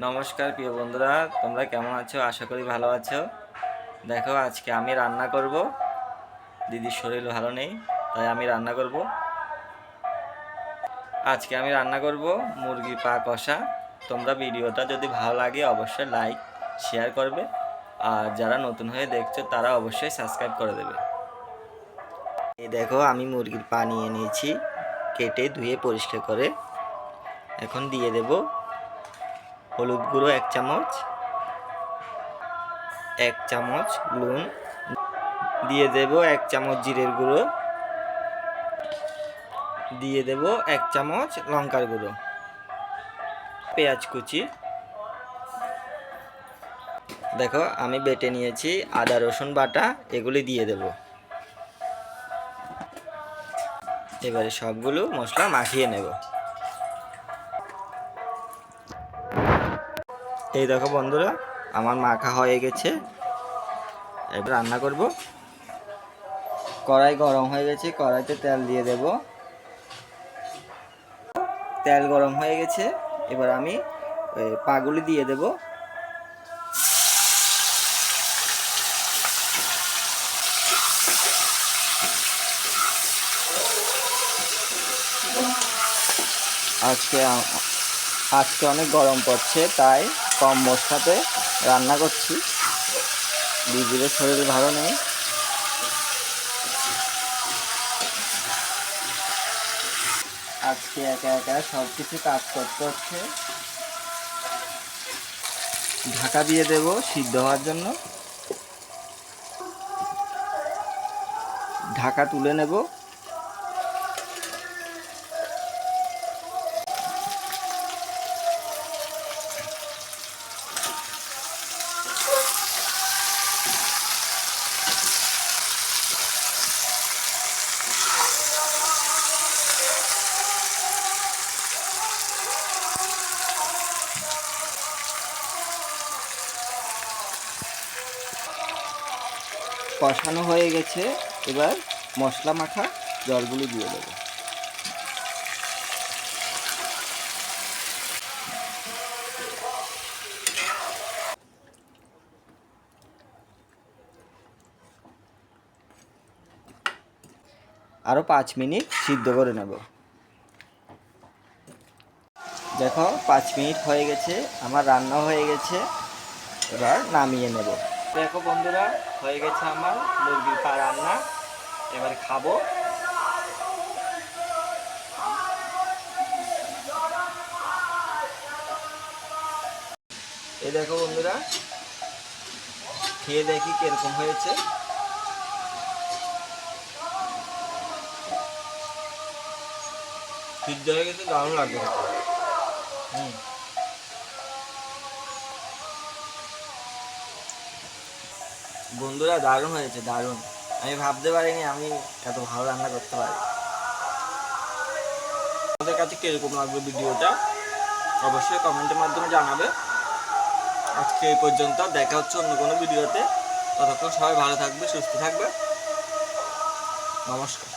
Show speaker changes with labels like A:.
A: নমস্কার প্রিয় বন্ধুরা, তোমরা কেমন আছো? আশা করি ভালো আছো। দেখো, আজকে আমি রান্না করব। দিদির শরীর ভালো নেই, তাই আমি রান্না করব। আজকে আমি রান্না করব মুরগির পা কষা। তোমরা ভিডিওটা যদি ভালো লাগে অবশ্যই লাইক শেয়ার করবে, আর যারা নতুন হয়ে দেখছো তারা অবশ্যই সাবস্ক্রাইব করে দেবে। এই দেখো, আমি মুরগির পা নিয়ে নিয়েছি, কেটে ধুয়ে পরিষ্কার করে। এখন দিয়ে দেব হলুদ গুঁড়ো 1 চামচ, 1 চামচ নুন, দিয়ে দেব 1 চামচ জিরের গুঁড়ো, দিয়ে দেব 1 চামচ লঙ্কার গুঁড়ো, পেঁয়াজ কুচি। দেখো, আমি বেটে নিয়েছি আদা রসুন বাটা, এগুলি দিয়ে দেব। এবারে সবগুলো মশলা মাখিয়ে নেব। এই দেখো বন্ধুরা, আমার মাখা হয়ে গেছে। এবার রান্না করব। কড়াই গরম হয়ে গেছে, কড়াইতে তেল দিয়ে দেব। তেল গরম হয়ে গেছে, এবার আমি পাগুলি দিয়ে দেব। আজকে অনেক গরম পড়ছে, তাই কম মশলাতে রান্না করছি। দিদির শরীর ভালো নেই। আজকে একা একা সব কিছু কাজ করতে হচ্ছে। ঢাকা দিয়ে দেব সিদ্ধ হওয়ার জন্য। ঢাকা তুলে নেব। কষানো হয়ে গেছে, এবার মশলা মাখা জলগুলি দিয়ে দেবো। আরও 5 মিনিট সিদ্ধ করে নেব। দেখো, 5 মিনিট হয়ে গেছে, আমার রান্না হয়ে গেছে। এবার নামিয়ে নেব। দেখো বন্ধুরা, হয়ে গেছে আমার মুরগির পা রান্না। এবার খাবো। এই দেখো বন্ধুরা, খেয়ে দেখি কিরকম হয়েছে। সিদ্ধ হয়ে গেছে, দারুণ লাগবে। বন্ধুরা, দারুণ হয়েছে, দারুণ। আমি ভাবতে পারিনি আমি এত ভালো রান্না করতে পারি। আমাদের কাছে কিরকম লাগবে ভিডিওটা অবশ্যই কমেন্টের মাধ্যমে জানাবে। আজকে এই পর্যন্ত, দেখা হচ্ছে অন্য কোনো ভিডিওতে। ততক্ষণ সবাই ভালো থাকবে, সুস্থ থাকবে। নমস্কার।